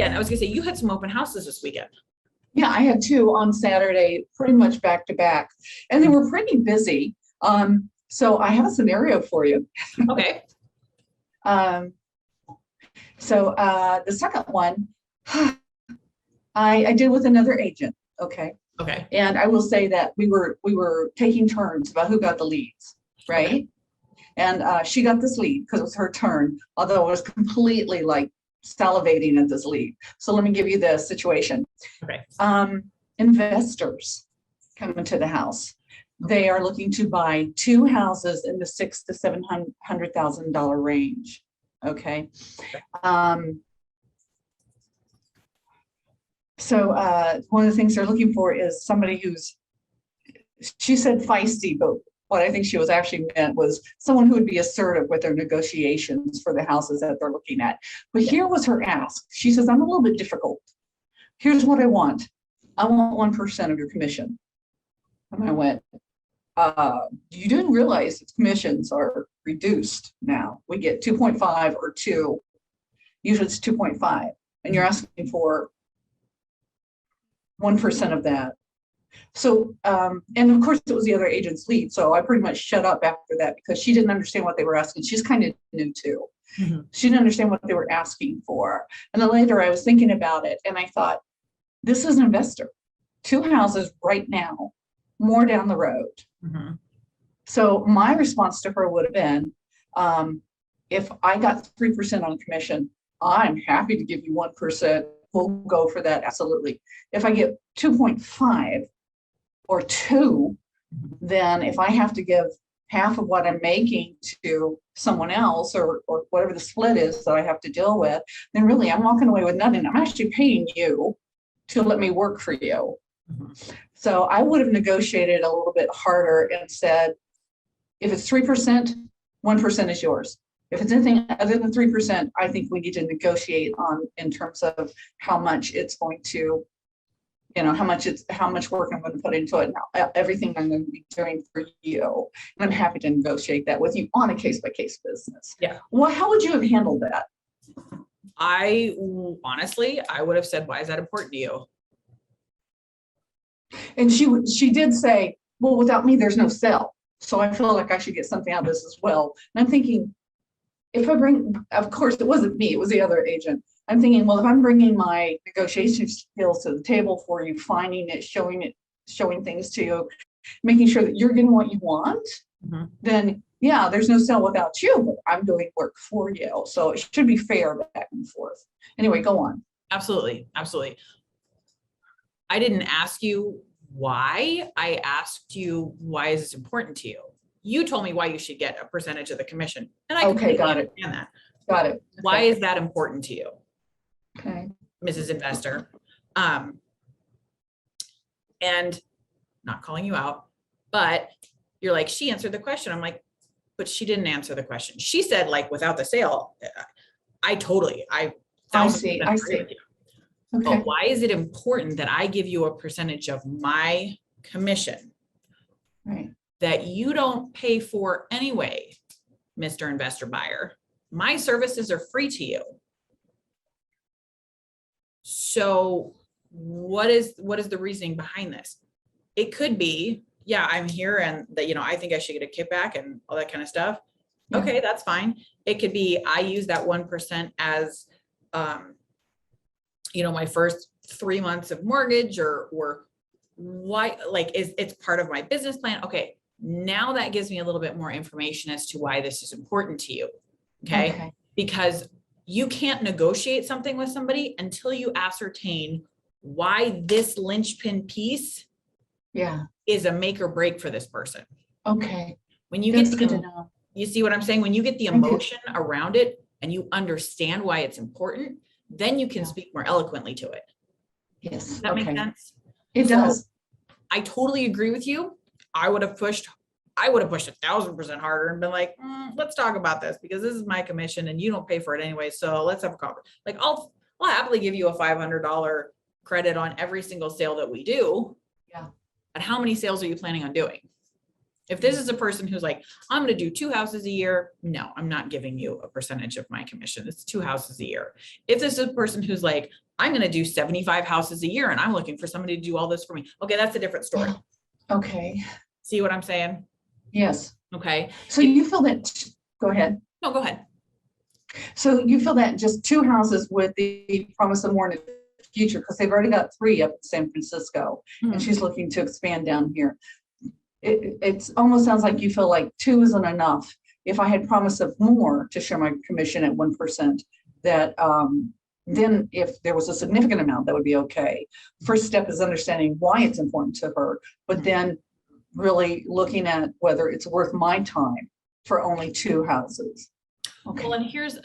Yeah, and I was gonna say, you had some open houses this weekend. Yeah, I had two on Saturday, pretty much back to back, and they were pretty busy. So I have a scenario for you. Okay. Um, the second one, I did with another agent. Okay. Okay. And I will say that we were taking turns about who got the leads, right? Okay. And she got this lead because it was her turn, although I was completely like salivating at this lead. So let me give you the situation. Okay. Investors come into the house. They are looking to buy two houses in the $600,000 to $700,000 range. Okay. So one of the things they're looking for is somebody who's, she said feisty, but what I think she was actually meant was someone who would be assertive with their negotiations for the houses that they're looking at. But here was her ask. She says, I'm a little bit difficult. Here's what I want. I want 1% of your commission. And I went, you didn't realize that commissions are reduced now. We get 2.5 or 2. Usually it's 2.5. And you're asking for 1% of that. So, and of course it was the other agent's lead. So I pretty much shut up after that because she didn't understand what they were asking. She's kind of new too. Mm-hmm. She didn't understand what they were asking for. And then later I was thinking about it and I thought, this is an investor. Two houses right now, more down the road. Mm-hmm. So my response to her would have been, if I got 3% on commission, I'm happy to give you 1%. We'll go for that. Absolutely. If I get 2.5 or 2, then if I have to give half of what I'm making to someone else or whatever the split is that I have to deal with, then really I'm walking away with nothing. I'm actually paying you to let me work for you. Mm-hmm. So I would have negotiated a little bit harder and said, if it's 3%, 1% is yours. If it's anything other than 3%, I think we need to negotiate on in terms of how much it's going to, how much work I'm going to put into it, and everything I'm going to be doing for you. And I'm happy to negotiate that with you on a case-by-case business. Yeah. Well, how would you have handled that? I would have said, why is that important to you? And she did say, well, without me, there's no sale. So I feel like I should get something out of this as well. And I'm thinking, if I bring, of course, it wasn't me, it was the other agent. I'm thinking, well, if I'm bringing my negotiation skills to the table for you, finding it, showing things to you, making sure that you're getting what you want, mm-hmm. then yeah, there's no sale without you, but I'm doing work for you. So it should be fair back and forth. Anyway, go on. Absolutely. Absolutely. I didn't ask you why. I asked you, why is this important to you? You told me why you should get a percentage of the commission. And I completely understand that. Got it. Why is that important to you? Okay. Mrs. Investor. And not calling you out, but you're like, she answered the question. I'm like, but she didn't answer the question. She said, like, without the sale, I see. Okay. But why is it important that I give you a percentage of my commission? Right. That you don't pay for anyway, Mr. Investor Buyer. My services are free to you. So what is the reasoning behind this? It could be, yeah, I'm here and that, I think I should get a kickback and all that kind of stuff. Yeah. Okay, that's fine. It could be, I use that 1% as, my first 3 months of mortgage or why, like, it's part of my business plan. Okay. Now that gives me a little bit more information as to why this is important to you. Okay. Because you can't negotiate something with somebody until you ascertain why this linchpin piece is a make or break for this person. Okay. When you That's get good to know. You see what I'm saying? When you get the emotion around it and you understand why it's important, then you can speak more eloquently to it. Yes. Does that make sense? It does. I totally agree with you. I would have pushed 1,000% harder and been like, let's talk about this because this is my commission and you don't pay for it anyway. So let's have a conversation. Like I'll happily give you a $500 credit on every single sale that we do. Yeah. But how many sales are you planning on doing? If this is a person who's like, I'm going to do 2 houses a year. No, I'm not giving you a percentage of my commission. It's 2 houses a year. If this is a person who's like, I'm going to do 75 houses a year and I'm looking for somebody to do all this for me. Okay, that's a different story. Okay. See what I'm saying? Yes. Okay. So you feel that, go ahead. No, go ahead. So you feel that just 2 houses with the promise of more in the future, because they've already got 3 up in San Francisco, and she's looking to expand down here. It almost sounds like you feel like 2 isn't enough. If I had promise of more to share my commission at 1%, that then if there was a significant amount, that would be okay. First step is understanding why it's important to her, but then really looking at whether it's worth my time for only 2 houses. Okay. Well, and here's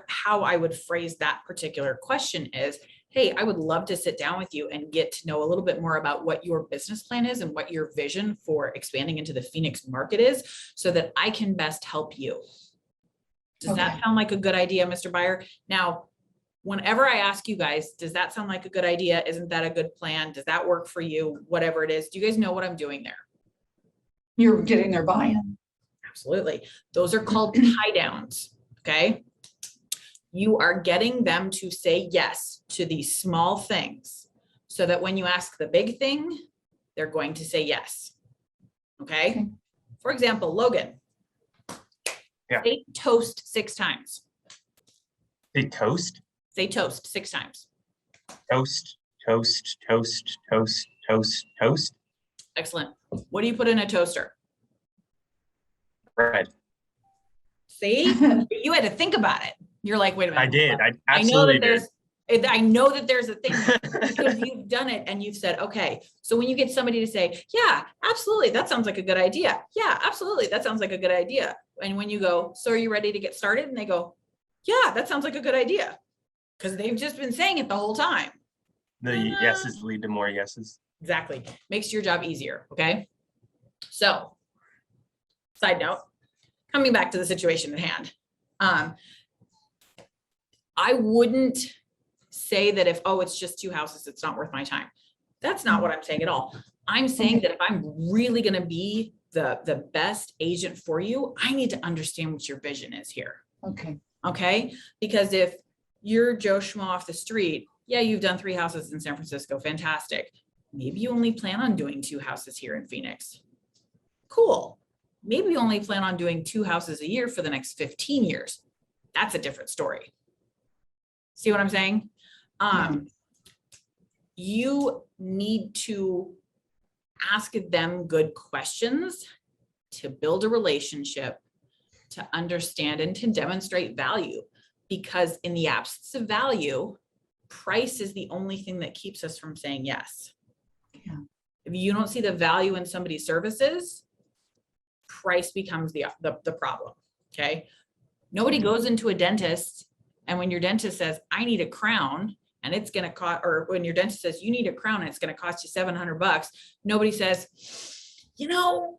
how I would phrase that particular question is, hey, I would love to sit down with you and get to know a little bit more about what your business plan is and what your vision for expanding into the Phoenix market is, so that I can best help you. Does that sound like a good idea, Mr. Buyer? Now, whenever I ask you guys, does that sound like a good idea? Isn't that a good plan? Does that work for you? Whatever it is, do you guys know what I'm doing there? You're getting their buy-in. Absolutely. Those are called tie downs. Okay. You are getting them to say yes to these small things so that when you ask the big thing, they're going to say yes. Okay. For example, Logan. Yeah. Say toast 6 times. Say toast? Say toast 6 times. Toast, toast, toast, toast, toast, toast. Excellent. What do you put in a toaster? Bread. See, you had to think about it. You're like, wait a minute. I did. I I know absolutely that did. I know that there's a thing because you've done it and you've said, okay. So when you get somebody to say, yeah, absolutely, that sounds like a good idea. Yeah, absolutely, that sounds like a good idea. And when you go, so are you ready to get started? And they go, yeah, that sounds like a good idea. Because they've just been saying it the whole time. The yeses lead to more yeses. Exactly. Makes your job easier. Okay. So side note, coming back to the situation at hand. I wouldn't say that if, oh, it's just 2 houses, it's not worth my time. That's not what I'm saying at all. I'm saying that if I'm really going to be the best agent for you, I need to understand what your vision is here. Okay. Okay. Because if you're Joe Schmo off the street, yeah, you've done 3 houses in San Francisco. Fantastic. Maybe you only plan on doing 2 houses here in Phoenix. Cool. Maybe you only plan on doing 2 houses a year for the next 15 years. That's a different story. See what I'm saying? You need to ask them good questions to build a relationship, to understand and to demonstrate value, because in the absence of value, price is the only thing that keeps us from saying yes. Yeah. If you don't see the value in somebody's services, price becomes the problem. Okay. Nobody goes into a dentist, and when your dentist says, I need a crown, and it's going to cost, or when your dentist says you need a crown and it's going to cost you $700, nobody says, you know,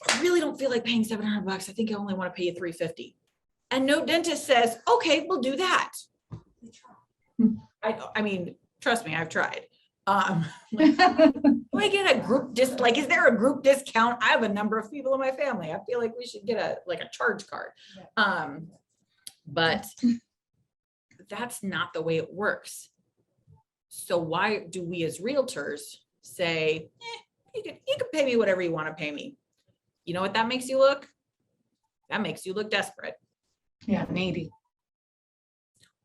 I really don't feel like paying $700. I think I only want to pay you $350. And no dentist says, okay, we'll do that. I mean, trust me, I've tried. Like, do I get a group like, is there a group discount? I have a number of people in my family. I feel like we should get a charge card. But that's not the way it works. So why do we as realtors say, you can pay me whatever you want to pay me? You know what that makes you look? That makes you look desperate. Yeah, needy.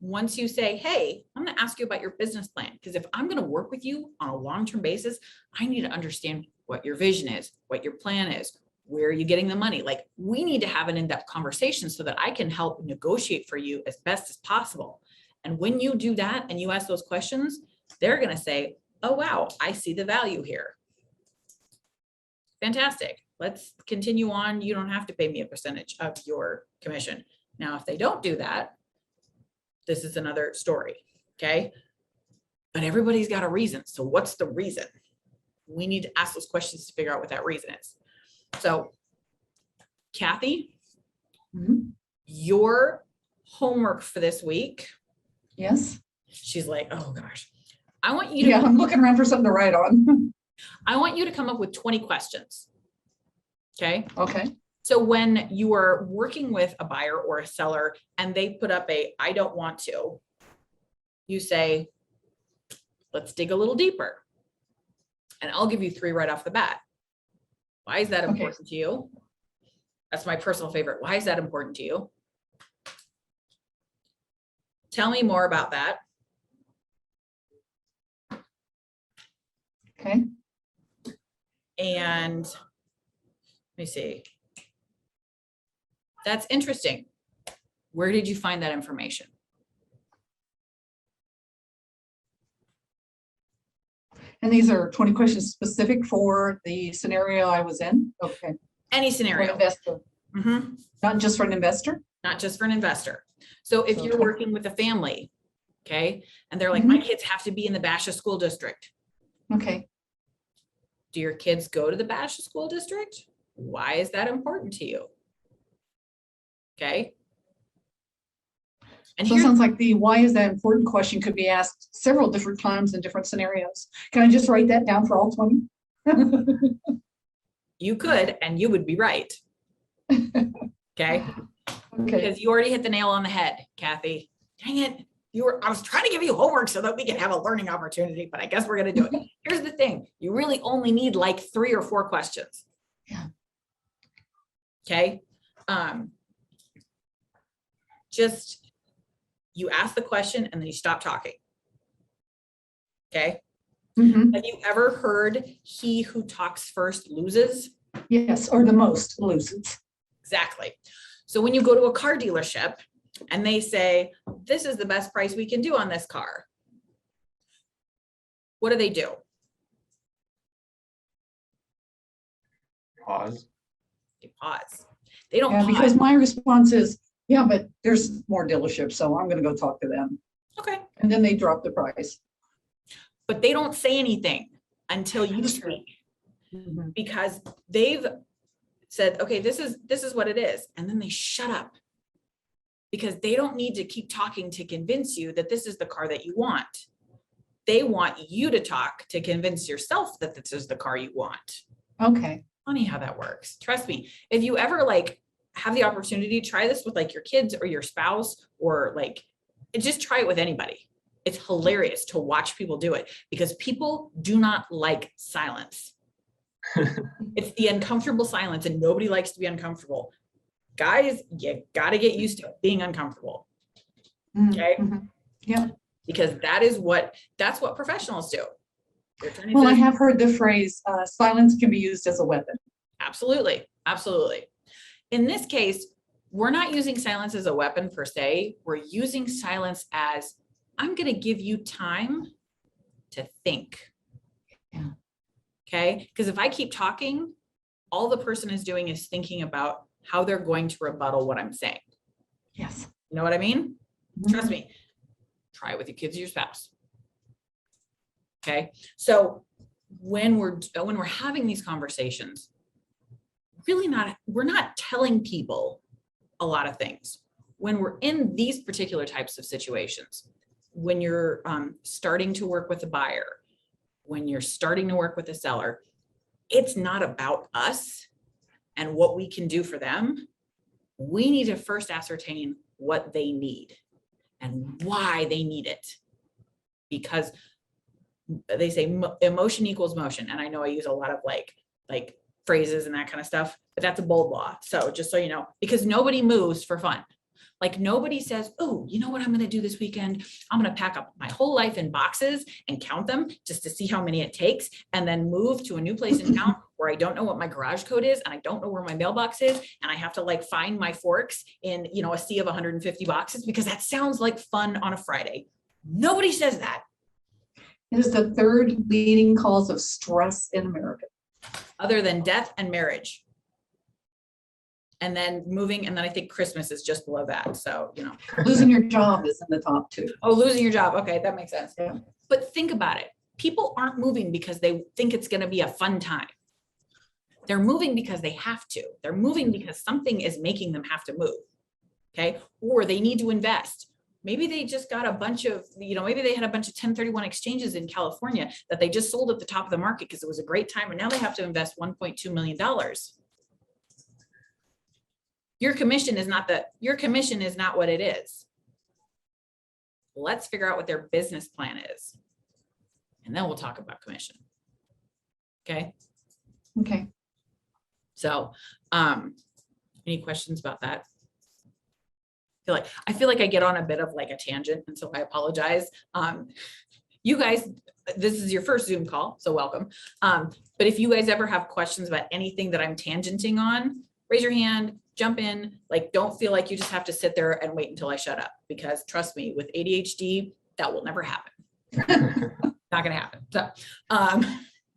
Once you say, hey, I'm going to ask you about your business plan, because if I'm going to work with you on a long-term basis, I need to understand what your vision is, what your plan is, where are you getting the money? Like, we need to have an in-depth conversation so that I can help negotiate for you as best as possible. And when you do that and you ask those questions, they're going to say, oh, wow, I see the value here. Fantastic. Let's continue on. You don't have to pay me a percentage of your commission. Now, if they don't do that, this is another story. Okay. But everybody's got a reason. So what's the reason? We need to ask those questions to figure out what that reason is. So, Kathy, your homework for this week. Yes. She's like, oh gosh, I want you to. Yeah, I'm looking around for something to write on. I want you to come up with 20 questions. Okay. Okay. So when you are working with a buyer or a seller and they put up I don't want to, you say, let's dig a little deeper. And I'll give you 3 right off the bat. Why is that important to you? That's my personal favorite. Why is that important to you? Tell me more about that. Okay. And let me see. That's interesting. Where did you find that information? And these are 20 questions specific for the scenario I was in? Okay. Any For an scenario. investor, Mhm. not just for an investor? Not just for an investor. So if So you're 20 working with a family, okay, and they're like, Mhm. my kids have to be in the Basha school district. Okay. Do your kids go to the Basha school district? Why is that important to you? Okay. And So it here, sounds like the why is that important question could be asked several different times in different scenarios. Can I just write that down for all 20? you could, and you would be right. Okay. Okay. Because you already hit the nail on the head, Kathy. Dang it. I was trying to give you homework so that we can have a learning opportunity, but I guess we're going to do it. Here's the thing. You really only need like 3 or 4 questions. Yeah. Okay. Just, you ask the question and then you stop talking. Okay. Mhm. Have you ever heard he who talks first loses? Yes, or the most loses. Exactly. So when you go to a car dealership and they say, this is the best price we can do on this car, what do? Pause. They pause. They don't Yeah, pause. because my response is, yeah, but there's more dealerships, so I'm gonna go talk to them. Okay. And then they drop the price. But they don't say anything until you That's true. speak, Mhm. because they've said, okay, this is what it is. And then they shut up because they don't need to keep talking to convince you that this is the car that you want. They want you to talk to convince yourself that this is the car you want. Okay. Funny how that works. Trust me, if you ever like have the opportunity, try this with like your kids or your spouse, or like, just try it with anybody. It's hilarious to watch people do it because people do not like silence. It's the uncomfortable silence, and nobody likes to be uncomfortable. Guys, you got to get used to being uncomfortable. Okay. Mhm. Yeah. Because that's what professionals do. Well, I have heard the phrase, silence can be used as a weapon. Absolutely. Absolutely. In this case, we're not using silence as a weapon per se. We're using silence as, I'm going to give you time to think. Yeah. Okay. Because if I keep talking, all the person is doing is thinking about how they're going to rebuttal what I'm saying. Yes. You know what I mean? Mhm. Trust me. Try it with your kids or your spouse. Okay. So when we're having these conversations, we're not telling people a lot of things. When we're in these particular types of situations, when you're starting to work with a buyer, when you're starting to work with a seller, it's not about us and what we can do for them. We need to first ascertain what they need and why they need it. Because they say emotion equals motion. And I know I use a lot of like phrases and that kind of stuff, but that's a bold law. So just so you know, because nobody moves for fun. Like nobody says, oh, you know what I'm going to do this weekend? I'm going to pack up my whole life in boxes and count them just to see how many it takes, and then move to a new place in town where I don't know what my garage code is, and I don't know where my mailbox is, and I have to like find my forks in, a sea of 150 boxes, because that sounds like fun on a Friday. Nobody says that. It is the 3rd leading cause of stress in America. Other than death and marriage. And then moving, and then I think Christmas is just below that. So, Losing your job is in the top 2. Oh, losing your job. Okay, that makes sense. Yeah. But think about it. People aren't moving because they think it's going to be a fun time. They're moving because they have to. They're moving because something is making them have to move. Okay. Or they need to invest. Maybe they just got a bunch of, maybe they had a bunch of 1031 exchanges in California that they just sold at the top of the market because it was a great time. And now they have to invest $1.2 million. Your commission is not what it is. let's figure out what their business plan is. And then we'll talk about commission. Okay. Okay. So, any questions about that? I feel like I get on a bit of like a tangent, and so I apologize. You guys, this is your first Zoom call, so welcome. But if you guys ever have questions about anything that I'm tangenting on, raise your hand, jump in. Like, don't feel like you just have to sit there and wait until I shut up, because trust me, with ADHD, that will never happen. Not gonna happen. So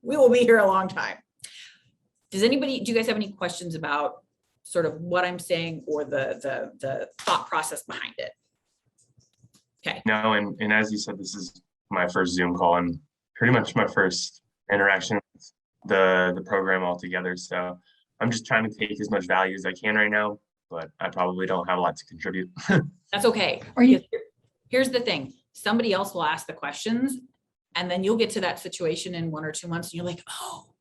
we will be here a long time. Do you guys have any questions about sort of what I'm saying or the thought process behind it? Okay. No, and as you said, this is my first Zoom call and pretty much my first interaction with the program altogether. So I'm just trying to take as much value as I can right now, but I probably don't have a lot to contribute. That's okay. Here's the thing. Somebody else will ask the questions, and then you'll get to that situation in 1 or 2 months and you're like, oh,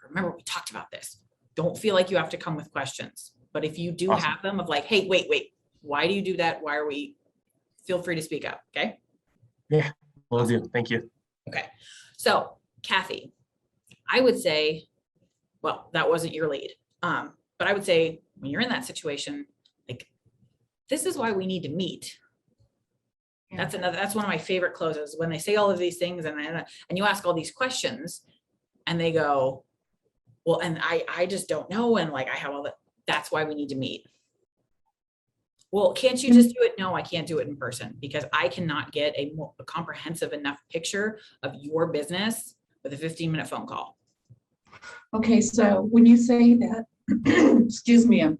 remember we talked about this. Don't feel like you have to come with questions, but if you do Awesome. have them of like, hey, wait, why do you do that? Why are we, feel free to speak up. Okay. Yeah, will do. Thank you. Okay. So Kathy, I would say, well, that wasn't your lead. But I would say when you're in that situation, like, this is why we need to meet. Yeah. That's one of my favorite closes, when they say all of these things and you ask all these questions and they go, well, and I just don't know. And like, I have all that. That's why we need to meet. Well, can't you just do it? No, I can't do it in person, because I cannot get a comprehensive enough picture of your business with a 15-minute phone call. Okay, so when you say that, excuse me, I'm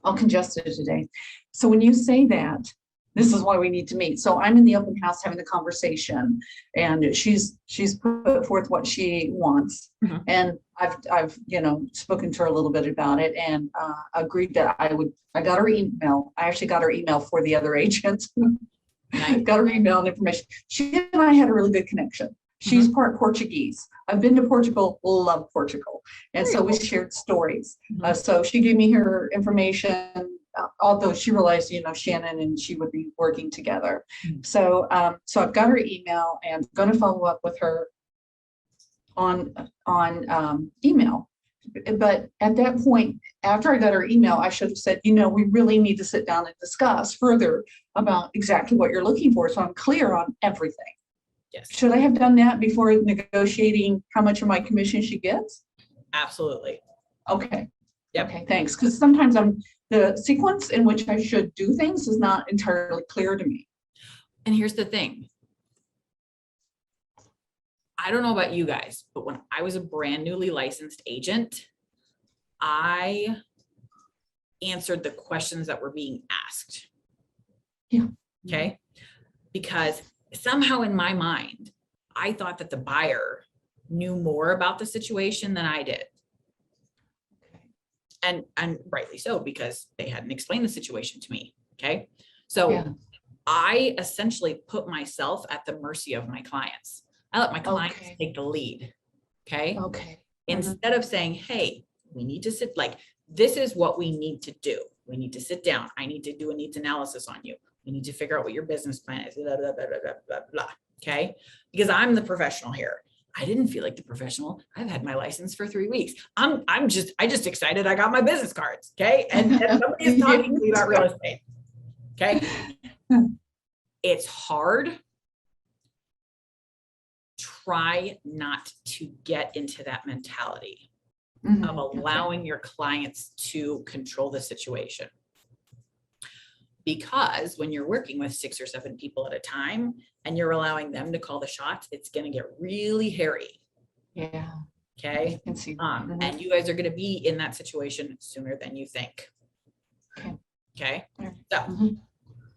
all congested today. So when you say that, this is why we need to meet. So I'm in the open house having the conversation, and she's put forth what she wants. Mm-hmm. And I've spoken to her a little bit about it, and agreed that I got her email. I actually got her email for the other agent. Nice. Got her email and information. She and I had a really good connection. She's part Portuguese. I've been to Portugal, love Portugal. And so we shared stories. So she gave me her information, although she realized, Shannon and she would be working together. So I've got her email and going to follow up with her on email. But at that point, after I got her email, I should have said, we really need to sit down and discuss further about exactly what you're looking for. So I'm clear on everything. Yes. Should I have done that before negotiating how much of my commission she gets? Absolutely. Okay. Yep. Okay, thanks. Because sometimes the sequence in which I should do things is not entirely clear to me. And here's the thing. I don't know about you guys, but when I was a brand newly licensed agent, I answered the questions that were being asked. Yeah. Okay. Because somehow in my mind, I thought that the buyer knew more about the situation than I did. And rightly so, because they hadn't explained the situation to me. Okay. So Yeah. I essentially put myself at the mercy of my clients. I let my clients Okay. take the lead. Okay. Okay. Instead of saying, hey, we need to sit, like, this is what we need to do. We need to sit down. I need to do a needs analysis on you. We need to figure out what your business plan is, blah, blah, blah, blah, blah, blah, blah. Okay. Because I'm the professional here. I didn't feel like the professional. I've had my license for 3 weeks. I just excited. I got my business cards. Okay. And somebody is talking to me about real estate. Okay. It's hard. Try not to get into that mentality of allowing your clients to control the situation. Because when you're working with 6 or 7 people at a time and you're allowing them to call the shots, it's going to get really hairy. Yeah. Okay. I can see. And you guys are going to be in that situation sooner than you think. Okay. Okay. Alright. So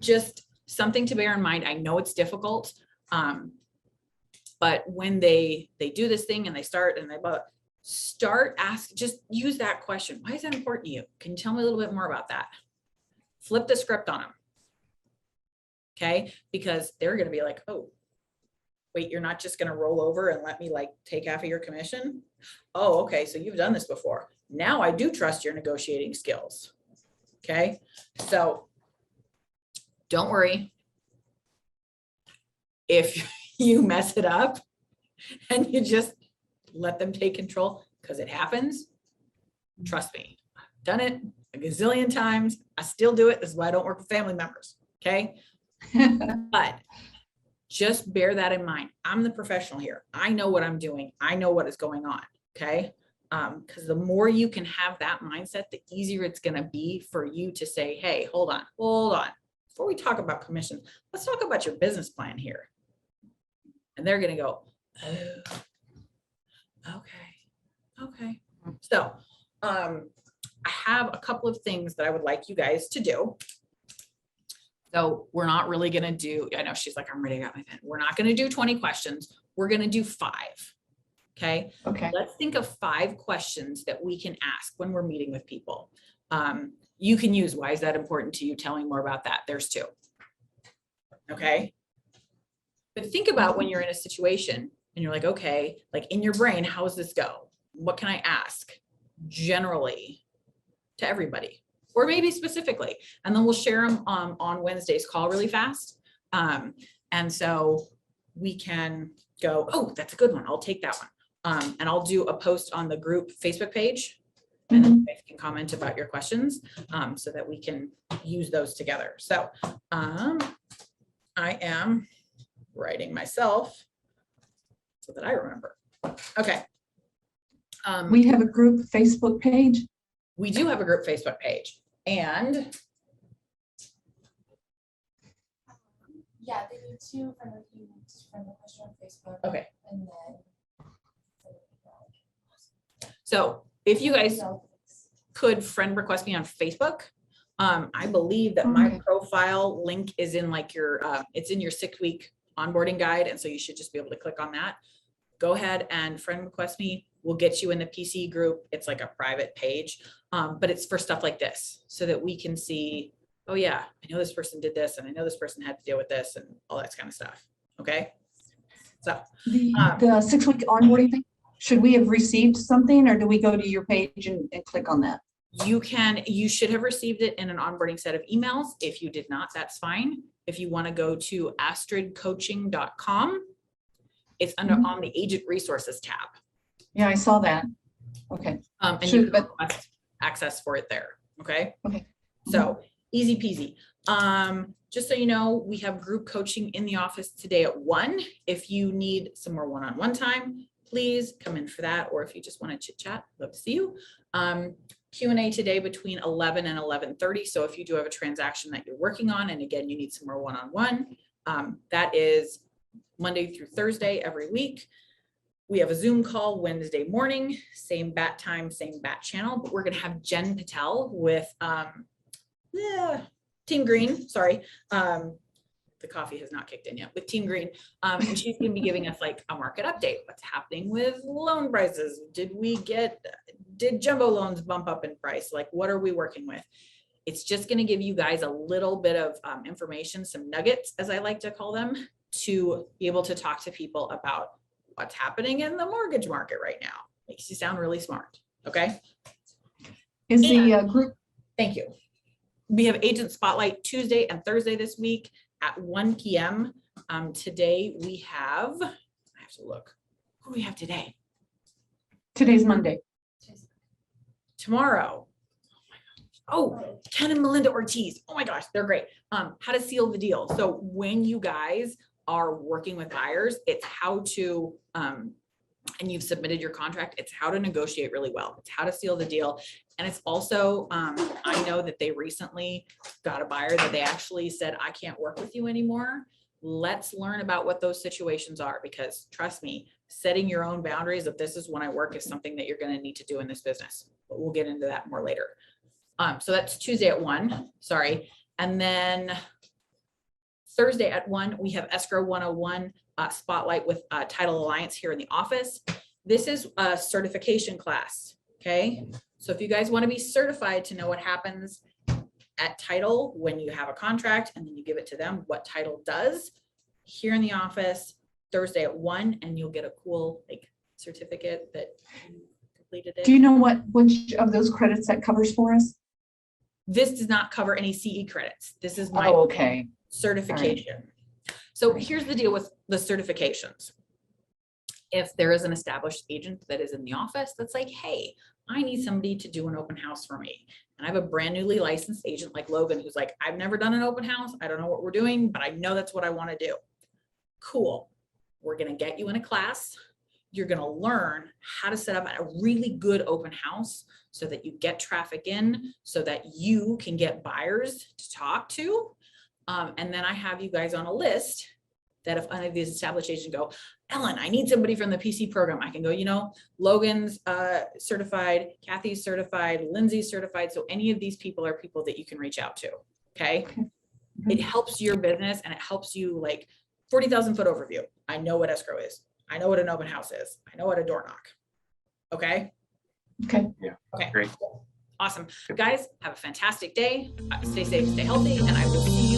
just something to bear in mind. I know it's difficult. But when they do this thing and they start just use that question. Why is that important to you? Can you tell me a little bit more about that? Flip the script on them. Okay. Because they're going to be like, oh, wait, you're not just going to roll over and let me like take half of your commission. Oh, okay. So you've done this before. Now I do trust your negotiating skills. Okay. So don't worry. if you mess it up and you just let them take control, because it happens. Trust me, I've done it a gazillion times. I still do it. This is why I don't work with family members. Okay. But just bear that in mind. I'm the professional here. I know what I'm doing. I know what is going on. Okay. Because the more you can have that mindset, the easier it's going to be for you to say, hey, hold on. Before we talk about commissions, let's talk about your business plan here. And they're going to go, oh, okay. So, I have a couple of things that I would like you guys to do. So we're not really going to do, I know she's like, I'm ready, I got my pen. We're not going to do 20 questions. We're going to do 5. Okay. Okay. Let's think of 5 questions that we can ask when we're meeting with people. You can use, why is that important to you? Tell me more about that. There's 2. Okay. But think about when you're in a situation and you're like, okay, like in your brain, how does this go? What can I ask generally to everybody, or maybe specifically? And then we'll share them on Wednesday's call really fast. And so we can go, oh, that's a good one. I'll take that one. And I'll do a post on the group Facebook page, and then you guys can comment about your questions, so that we can use those together. So I am writing myself so that I remember. Okay. We have a group Facebook page. We do have a group Facebook page, and yeah, they need to friend request on Facebook. okay. And then. So if you guys could friend request me on Facebook, I believe that my profile link is in like your, it's in your 6-week onboarding guide. And so you should just be able to click on that. Go ahead and friend request me. We'll get you in the PC group. It's like a private page, but it's for stuff like this so that we can see, oh yeah, I know this person did this and I know this person had to deal with this and all that kind of stuff. Okay. So The 6-week onboarding thing, should we have received something, or do we go to your page and click on that? you should have received it in an onboarding set of emails. If you did not, that's fine. If you want to go to astridcoaching.com, it's under on the agent resources tab. Yeah, I saw that. Okay. And Sure, you can request access for it there. Okay. Okay. So easy peasy. Just so you know, we have group coaching in the office today at 1. If you need some more one-on-one time, please come in for that. Or if you just want to chit chat, love to see you. Q&A today between 11 and 11:30. So if you do have a transaction that you're working on, and again, you need some more one-on-one, that is Monday through Thursday every week. We have a Zoom call Wednesday morning, same bat time, same bat channel, but we're going to have Jen Patel with Team Green. Sorry. The coffee has not kicked in yet with Team Green. And she's going to be giving us like a market update. What's happening with loan prices? Did jumbo loans bump up in price? Like, what are we working with? It's just going to give you guys a little bit of information, some nuggets, as I like to call them, to be able to talk to people about what's happening in the mortgage market right now. Makes you sound really smart. Okay. Is the group? Thank you. We have Agent Spotlight Tuesday and Thursday this week at 1 p.m. Today we have, I have to look, who do we have today? Today's Monday. Tomorrow. Oh, Ken and Melinda Ortiz. Oh my gosh, they're great. How to seal the deal. So when you guys are working with buyers, it's how to, and you've submitted your contract, it's how to negotiate really well. It's how to seal the deal. And it's also, I know that they recently got a buyer that they actually said, I can't work with you anymore. Let's learn about what those situations are, because trust me, setting your own boundaries of this is when I work is something that you're going to need to do in this business. But we'll get into that more later. So that's Tuesday at 1, sorry. And then Thursday at 1, we have Escrow 101 Spotlight with Title Alliance here in the office. This is a certification class, okay? So if you guys want to be certified to know what happens at title when you have a contract and then you give it to them, what title does, here in the office, Thursday at 1, and you'll get a cool like certificate that you completed it. Do you know which of those credits that covers for us? This does not cover any CE credits. This is my okay. certification. So here's the deal with the certifications. If there is an established agent that is in the office that's like, hey, I need somebody to do an open house for me. And I have a brand newly licensed agent like Logan, who's like, I've never done an open house. I don't know what we're doing, but I know that's what I want to do. Cool. We're going to get you in a class. You're going to learn how to set up a really good open house so that you get traffic in, so that you can get buyers to talk to. And then I have you guys on a list that if any of these established agents go, Ellen, I need somebody from the PC program, I can go, you know, Logan's certified, Kathy's certified, Lindsay's certified. So any of these people are people that you can reach out to. Okay. It helps your business and it helps you, like 40,000 foot overview. I know what escrow is. I know what an open house is. I know what a door knock. Okay. Okay. Yeah. Okay. Great. Awesome. Guys, have a fantastic day. Stay safe, stay healthy, and I will see you